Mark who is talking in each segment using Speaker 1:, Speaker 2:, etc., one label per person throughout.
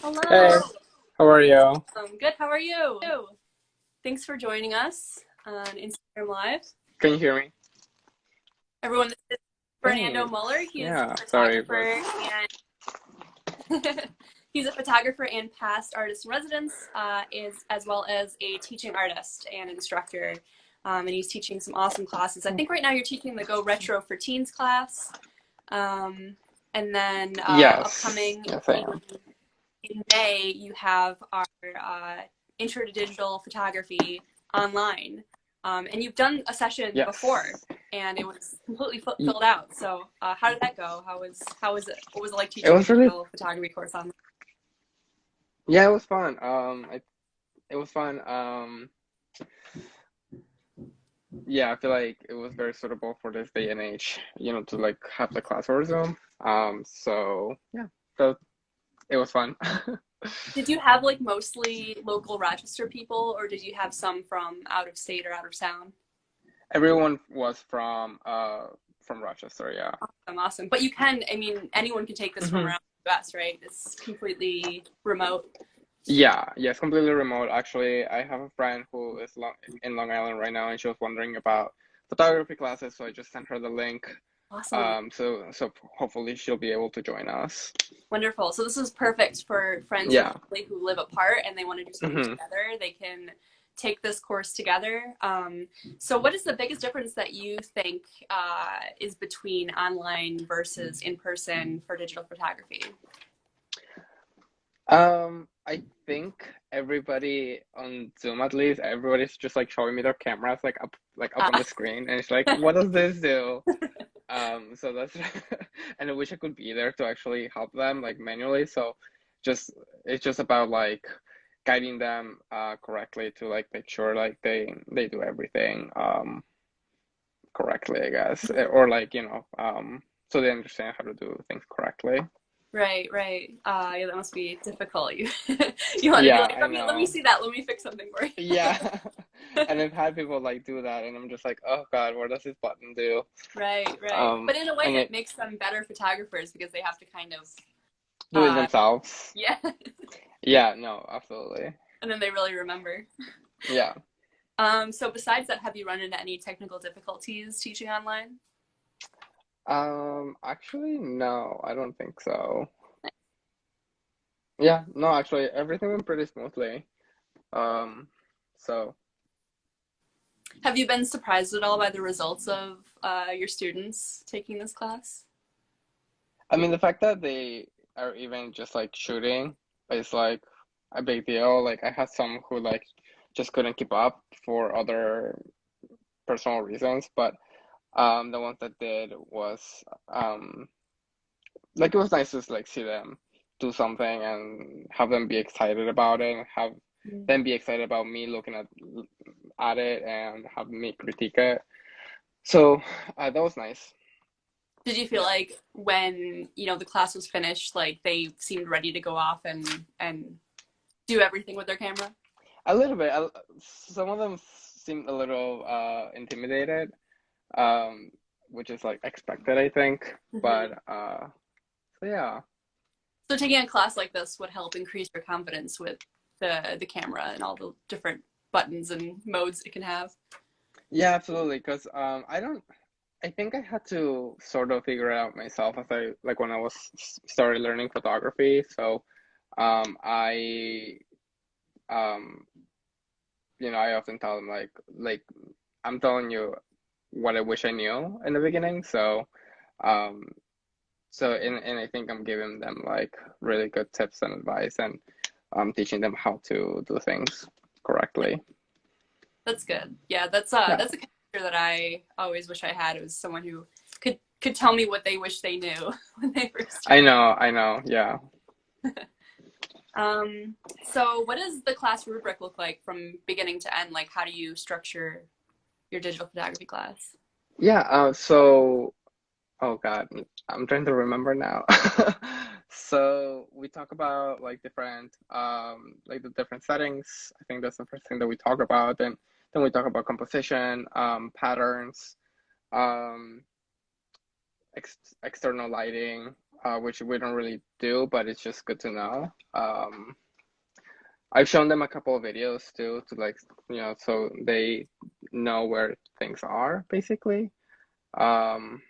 Speaker 1: Hey,
Speaker 2: Hello.
Speaker 1: how are you?
Speaker 2: Good. How are you? Thanks for joining us on Instagram Live.
Speaker 1: Can you hear me?
Speaker 2: Everyone, this is Fernando Muller.
Speaker 1: Thanks.
Speaker 2: He is a
Speaker 1: Yeah, sorry, but
Speaker 2: photographer and he's a photographer and past artist in residence, is as well as a teaching artist and instructor. And he's teaching some awesome classes. I think right now you're teaching the Go Retro for Teens class. And then
Speaker 1: yes,
Speaker 2: upcoming
Speaker 1: yes, I
Speaker 2: in
Speaker 1: am.
Speaker 2: May, you have our Intro to Digital Photography online. And you've done a session before,
Speaker 1: Yes,
Speaker 2: and it was completely
Speaker 1: Y-
Speaker 2: filled out. So, how did that go? How was it? What was it like
Speaker 1: it
Speaker 2: teaching a
Speaker 1: was really,
Speaker 2: digital photography course online?
Speaker 1: yeah, it was fun. It was fun. Yeah, I feel like it was very suitable for this day and age, to like have the class over Zoom. So yeah, so it was fun.
Speaker 2: Did you have like mostly local Rochester people, or did you have some from out of state or out of town?
Speaker 1: Everyone was from Rochester, yeah.
Speaker 2: Awesome, awesome. But you can, I mean, anyone can take this from
Speaker 1: hmm
Speaker 2: around the US, right? It's completely remote.
Speaker 1: Yeah, yes, completely remote. Actually, I have a friend who is in Long Island right now, and she was wondering about photography classes, so I just sent her the link.
Speaker 2: Awesome.
Speaker 1: So hopefully she'll be able to join us.
Speaker 2: Wonderful. So this is perfect for friends or
Speaker 1: Yeah.
Speaker 2: family who live apart and they want to do something
Speaker 1: hmm
Speaker 2: together. They can take this course together. So what is the biggest difference that you think is between online versus in person for digital photography?
Speaker 1: I think everybody on Zoom, at least, everybody's just like showing me their cameras like up on
Speaker 2: Uh,
Speaker 1: the screen, and it's like, what does this do? So that's and I wish I could be there to actually help them like manually. So just it's just about like guiding them correctly to like make sure like they do everything correctly, I guess. Or like, so they understand how to do things correctly.
Speaker 2: right, right. Yeah, that must be difficult. You you want to be
Speaker 1: Yeah,
Speaker 2: like,
Speaker 1: I
Speaker 2: let me
Speaker 1: know.
Speaker 2: see that. Let me fix something for
Speaker 1: Yeah.
Speaker 2: you.
Speaker 1: And I've had people like do that and I'm just like, oh God, what does this button do?
Speaker 2: Right, right. But in a way,
Speaker 1: And
Speaker 2: it
Speaker 1: it
Speaker 2: makes them better photographers because they have to kind of,
Speaker 1: do it
Speaker 2: uh,
Speaker 1: themselves.
Speaker 2: yeah,
Speaker 1: Yeah, no, absolutely.
Speaker 2: and then they really remember.
Speaker 1: Yeah.
Speaker 2: So besides that, have you run into any technical difficulties teaching online?
Speaker 1: Actually, no, I don't think so. Yeah, no, actually, everything went pretty smoothly. Um, so
Speaker 2: Have you been surprised at all by the results of your students taking this class?
Speaker 1: I mean, the fact that they are even just like shooting is like a big deal. Like, I had some who like just couldn't keep up for other personal reasons, but the ones that did was um, like it was nice to like see them do something and have them be excited about it and have them be excited about me looking at it and have me critique it. So that was nice.
Speaker 2: Did you feel
Speaker 1: Yeah,
Speaker 2: like when the class was finished, like they seemed ready to go off and do everything with their camera?
Speaker 1: a little bit. Some of them seemed a little intimidated, um, which is like expected, I think.
Speaker 2: Hmm.
Speaker 1: But so yeah,
Speaker 2: So taking a class like this would help increase your confidence with the camera and all the different buttons and modes it can have.
Speaker 1: yeah, absolutely. Because I don't. I think I had to sort of figure it out myself as I like when I was started learning photography. So I um I often tell them like I'm telling you what I wish I knew in the beginning. Um and I think I'm giving them like really good tips and advice and teaching them how to do things correctly.
Speaker 2: That's good. Yeah,
Speaker 1: Yeah,
Speaker 2: that's a character that I always wish I had. It was someone who could tell me what they wish they knew when they first started.
Speaker 1: I know. Yeah.
Speaker 2: So what does the class rubric look like from beginning to end? Like, how do you structure your digital photography class?
Speaker 1: Yeah, so oh God, I'm trying to remember now. So we talk about like different like the different settings. I think that's the first thing that we talk about. Then we talk about composition, patterns, um, external lighting, which we don't really do, but it's just good to know. I've shown them a couple of videos too to like, so they know where things are basically. Um,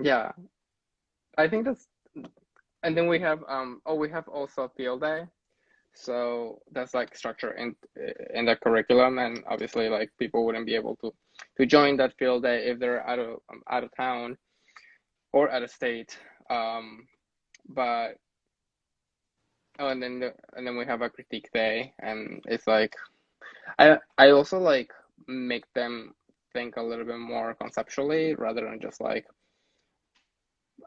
Speaker 1: yeah, I think that's, and then we have we have also field day. So that's like structure in the curriculum, and obviously like people wouldn't be able to join that field day if they're out of town or out of state. But oh, and then we have a critique day, and it's like I also like make them think a little bit more conceptually rather than just like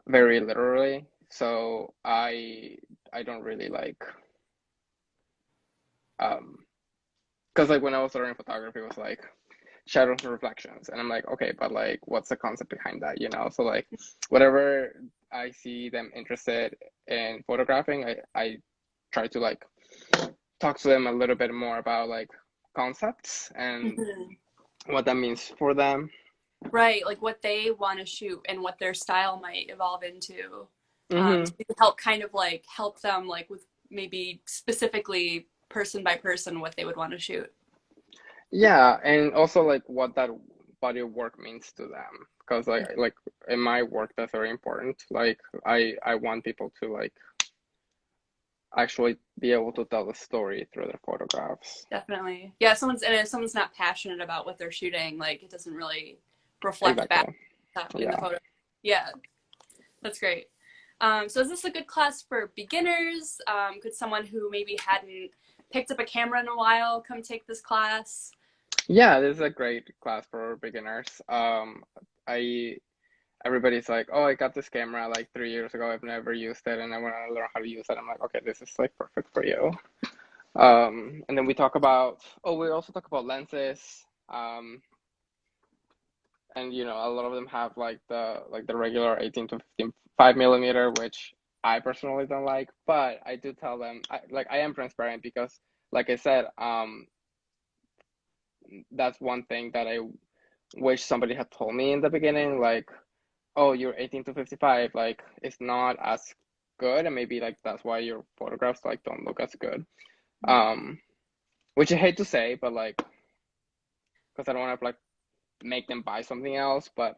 Speaker 1: very literally. So I don't really like um because like when I was learning photography, it was like shadows and reflections, and I'm like, okay, but like what's the concept behind that, so like whatever I see them interested in photographing, I try to like talk to them a little bit more about like concepts and
Speaker 2: Mhm.
Speaker 1: what that means for them.
Speaker 2: Right, like what they want to shoot and what their style might evolve into. So
Speaker 1: Hmm.
Speaker 2: you can help kind of like help them like with maybe specifically person by person what they would want to shoot.
Speaker 1: Yeah, and also like what that body of work means to them, because like in my work that's very important. Like I want people to like actually be able to tell the story through their photographs.
Speaker 2: Definitely. Yeah, if someone's not passionate about what they're shooting, like it doesn't really reflect back
Speaker 1: Exactly.
Speaker 2: in the
Speaker 1: Yeah.
Speaker 2: photo. Yeah, that's great. So is this a good class for beginners? Could someone who maybe hadn't picked up a camera in a while come take this class?
Speaker 1: Yeah, this is a great class for beginners. I everybody's like, "Oh, I got this camera like 3 years ago. I've never used it, and I want to learn how to use it." I'm like, "Okay, this is like perfect for you." And then we talk about, we also talk about lenses. And a lot of them have like the regular 18 to 15 5 millimeter, which I personally don't like, but I do tell them I am transparent because, like I said, that's one thing that I wish somebody had told me in the beginning, like, oh, you're 18 to 55, like it's not as good, and maybe like that's why your photographs like don't look as good. Um, which I hate to say, but like, because I don't want to like make them buy something else, but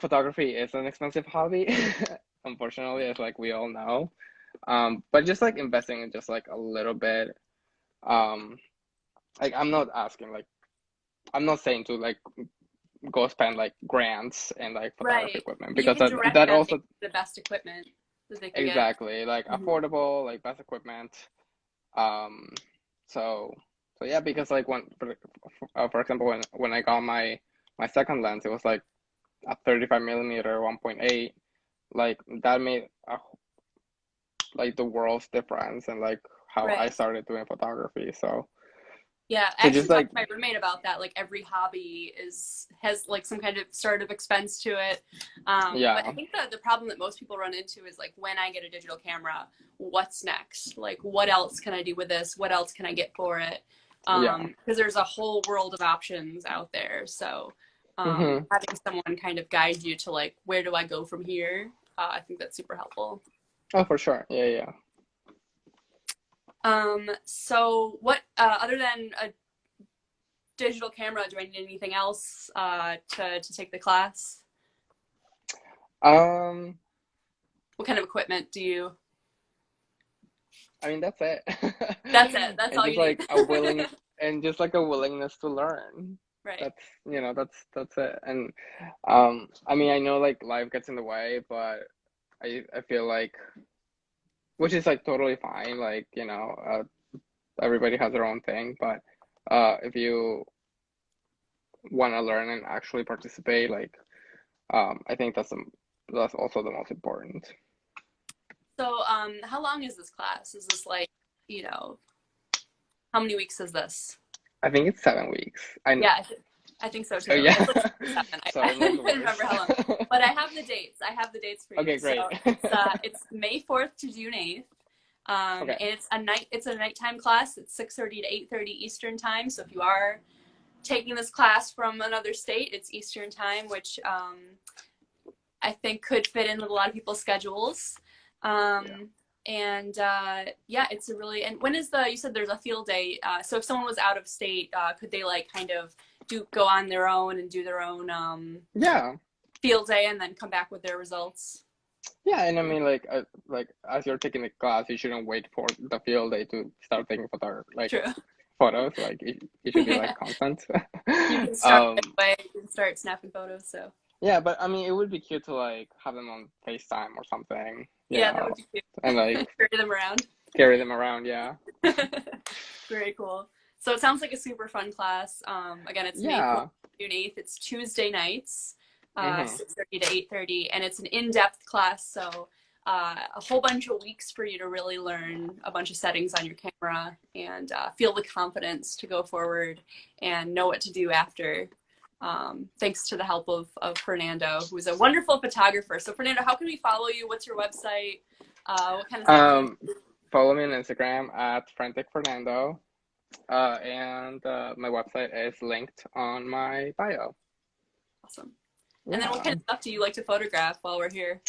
Speaker 1: photography is an expensive hobby, unfortunately, as like we all know. But just like investing in just like a little bit, um, like I'm not saying to like go spend like grants and like photography
Speaker 2: Right.
Speaker 1: equipment,
Speaker 2: You
Speaker 1: because
Speaker 2: can
Speaker 1: that
Speaker 2: direct
Speaker 1: that
Speaker 2: them maybe
Speaker 1: also
Speaker 2: to the best equipment that they can get.
Speaker 1: exactly like
Speaker 2: Mhm.
Speaker 1: affordable, like best equipment. Um, so yeah, because like for example, when I got my second lens, it was like a 35 millimeter 1.8, like that made like the world's difference and like how I
Speaker 2: Right.
Speaker 1: started doing photography.
Speaker 2: Yeah, I
Speaker 1: So
Speaker 2: actually
Speaker 1: just
Speaker 2: talked
Speaker 1: like
Speaker 2: to my roommate about that. Like every hobby has like some kind of sort of expense to it. But I
Speaker 1: yeah,
Speaker 2: think that the problem that most people run into is like when I get a digital camera, what's next? Like what else can I do with this? What else can I get for it?
Speaker 1: yeah.
Speaker 2: Because there's a whole world of options out there. So
Speaker 1: Hmm.
Speaker 2: having someone kind of guide you to like where do I go from here? I think that's super helpful.
Speaker 1: Oh, for sure. Yeah, yeah.
Speaker 2: So what other than a digital camera, do I need anything else to take the class?
Speaker 1: Um,
Speaker 2: What kind of equipment do you?
Speaker 1: I mean that's it.
Speaker 2: That's it. That's
Speaker 1: And
Speaker 2: all
Speaker 1: just
Speaker 2: you need.
Speaker 1: like a willing and just like a willingness to learn.
Speaker 2: Right.
Speaker 1: That's that's it. And I mean I know like life gets in the way, but I feel like, which is like totally fine. Like, everybody has their own thing, but if you want to learn and actually participate, like I think that's also the most important.
Speaker 2: So, how long is this class? Is this like, you know, how many weeks is this?
Speaker 1: I think it's 7 weeks.
Speaker 2: Yeah, I think so
Speaker 1: Oh
Speaker 2: too.
Speaker 1: yeah.
Speaker 2: It's like 6 or 7. I
Speaker 1: Sorry, I'm like the
Speaker 2: couldn't
Speaker 1: worst.
Speaker 2: remember how long, but I have the dates. I have the dates for you.
Speaker 1: Okay,
Speaker 2: So
Speaker 1: great.
Speaker 2: it's May 4th to June 8th.
Speaker 1: Okay.
Speaker 2: And it's a nighttime class. It's 6:30 to 8:30 Eastern time. So if you are taking this class from another state, it's Eastern time, which I think could fit in with a lot of people's schedules.
Speaker 1: Yeah.
Speaker 2: And yeah, it's a really, and when is you said there's a field day. So if someone was out of state, could they like kind of go on their own and do their own
Speaker 1: Yeah.
Speaker 2: field day and then come back with their results?
Speaker 1: Yeah, and I mean, like as you're taking the class, you shouldn't wait for the field day to start taking
Speaker 2: True.
Speaker 1: photos. Like it should be like
Speaker 2: Yeah.
Speaker 1: constant.
Speaker 2: You can start right
Speaker 1: Um,
Speaker 2: away. You can start snapping photos. So
Speaker 1: yeah, but I mean, it would be cute to like have them on FaceTime or something,
Speaker 2: yeah, that would be
Speaker 1: and
Speaker 2: cute.
Speaker 1: like
Speaker 2: Carry them around.
Speaker 1: carry them around. Yeah.
Speaker 2: Very cool. So it sounds like a super fun class. Again, it's May 4th,
Speaker 1: Yeah.
Speaker 2: June 8th. It's Tuesday nights,
Speaker 1: Hmm.
Speaker 2: 6:30 to 8:30, and it's an in-depth class. So a whole bunch of weeks for you to really learn a bunch of settings on your camera and feel the confidence to go forward and know what to do after. Thanks to the help of Fernando, who's a wonderful photographer. So Fernando, how can we follow you? What's your website? What kind of stuff do you
Speaker 1: Um, Follow me on Instagram at Frantic Fernando. And my website is linked on my bio.
Speaker 2: Awesome. And then what
Speaker 1: Yeah.
Speaker 2: kind of stuff do you like to photograph while we're here?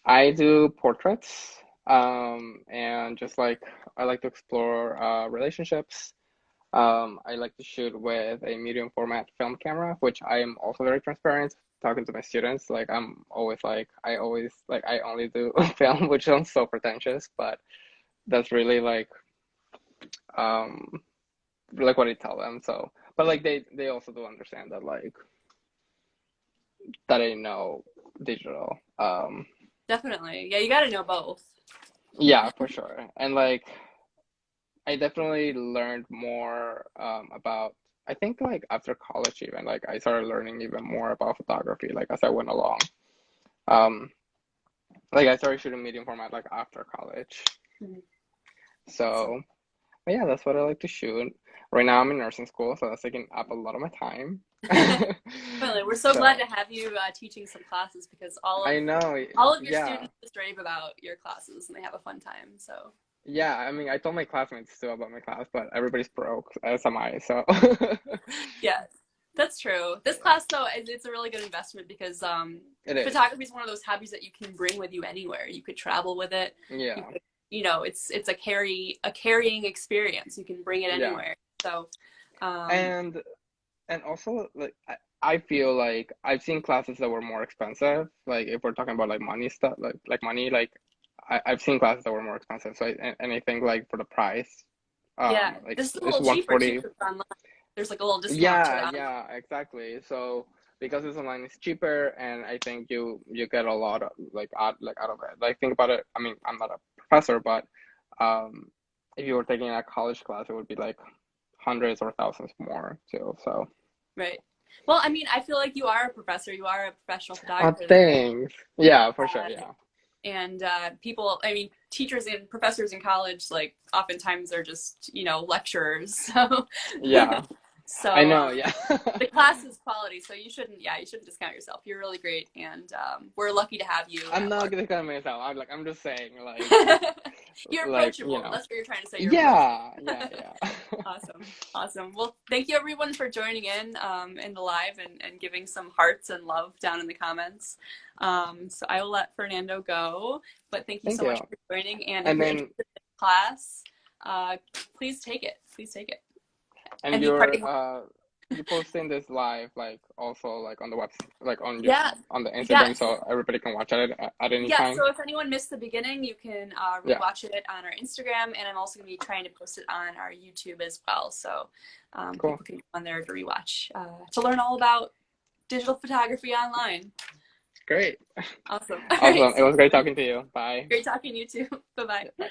Speaker 1: I do portraits, and just like I like to explore relationships. I like to shoot with a medium format film camera, which I am also very transparent talking to my students. Like I'm always like I always like I only do film, which sounds so pretentious, but that's really um like what I tell them. So, but like they also do understand that that I know digital.
Speaker 2: Definitely. Yeah, you got to know both.
Speaker 1: Yeah, for sure. And like I definitely learned more about I think like after college even like I started learning even more about photography like as I went along. Um like I started shooting medium format like after college.
Speaker 2: Mhm. Awesome.
Speaker 1: So, but yeah, that's what I like to shoot. Right now I'm in nursing school, so that's taking up a lot of my time.
Speaker 2: Definitely. We're so glad
Speaker 1: So,
Speaker 2: to have you teaching some classes because
Speaker 1: I know,
Speaker 2: all of your
Speaker 1: yeah.
Speaker 2: students just rave about your classes and they have a fun time. So
Speaker 1: Yeah, I mean, I told my classmates too about my class, but everybody's broke, as am I, so.
Speaker 2: yeah, that's true. This class though, it's a really good investment because
Speaker 1: It is.
Speaker 2: photography is one of those hobbies that you can bring with you anywhere. You could travel with it. You
Speaker 1: Yeah.
Speaker 2: could, it's a carrying experience. You can bring it
Speaker 1: Yeah.
Speaker 2: anywhere. So, um,
Speaker 1: And and also like I feel like I've seen classes that were more expensive. Like if we're talking about like money stuff, like money, like I've seen classes that were more expensive. So and I think like for the price,
Speaker 2: yeah,
Speaker 1: like
Speaker 2: this is a
Speaker 1: it's
Speaker 2: little cheaper too
Speaker 1: 140.
Speaker 2: 'cause it's online. There's like a little discount to
Speaker 1: Yeah,
Speaker 2: that.
Speaker 1: yeah, exactly. So because it's online, it's cheaper, and I think you get a lot of out of it. Like think about it. I mean, I'm not a professor, but um, if you were taking a college class, it would be like hundreds or thousands more too. So,
Speaker 2: Right. Well, I mean, I feel like you are a professor. You are a professional
Speaker 1: oh,
Speaker 2: photographer there.
Speaker 1: thanks. Yeah, for sure.
Speaker 2: Uh,
Speaker 1: Yeah,
Speaker 2: and people, I mean, teachers and professors in college, like, oftentimes are just, lecturers. So,
Speaker 1: yeah. I
Speaker 2: so
Speaker 1: know. Yeah.
Speaker 2: the class is quality. So you shouldn't discount yourself. You're really great. And we're lucky to have you
Speaker 1: I'm
Speaker 2: at
Speaker 1: not
Speaker 2: Muller.
Speaker 1: gonna kind of myself. I'm just saying
Speaker 2: You're
Speaker 1: you
Speaker 2: approachable.
Speaker 1: know.
Speaker 2: That's what you're trying to say. You're approachable.
Speaker 1: Yeah, yeah, yeah.
Speaker 2: Awesome. Awesome. Well, thank you everyone for joining in the live and giving some hearts and love down in the comments. So I will let Fernando go, but thank you
Speaker 1: Thank
Speaker 2: so much
Speaker 1: you.
Speaker 2: for joining. And if
Speaker 1: And
Speaker 2: you're
Speaker 1: then
Speaker 2: interested in class, please take it. Please take it.
Speaker 1: and
Speaker 2: Any parting?
Speaker 1: you're posting this live like also like on the website like
Speaker 2: Yeah.
Speaker 1: on the Instagram
Speaker 2: Yes.
Speaker 1: so everybody can watch it at any
Speaker 2: Yeah,
Speaker 1: time.
Speaker 2: so if anyone missed the beginning, you can
Speaker 1: Yeah,
Speaker 2: rewatch it on our Instagram, and I'm also going to be trying to post it on our YouTube as well. So
Speaker 1: cool.
Speaker 2: people can go on there to rewatch to learn all about digital photography online.
Speaker 1: Great.
Speaker 2: Awesome. All right.
Speaker 1: Awesome. It was great talking to you. Bye.
Speaker 2: Great talking to you too. Bye bye.
Speaker 1: Yeah, bye.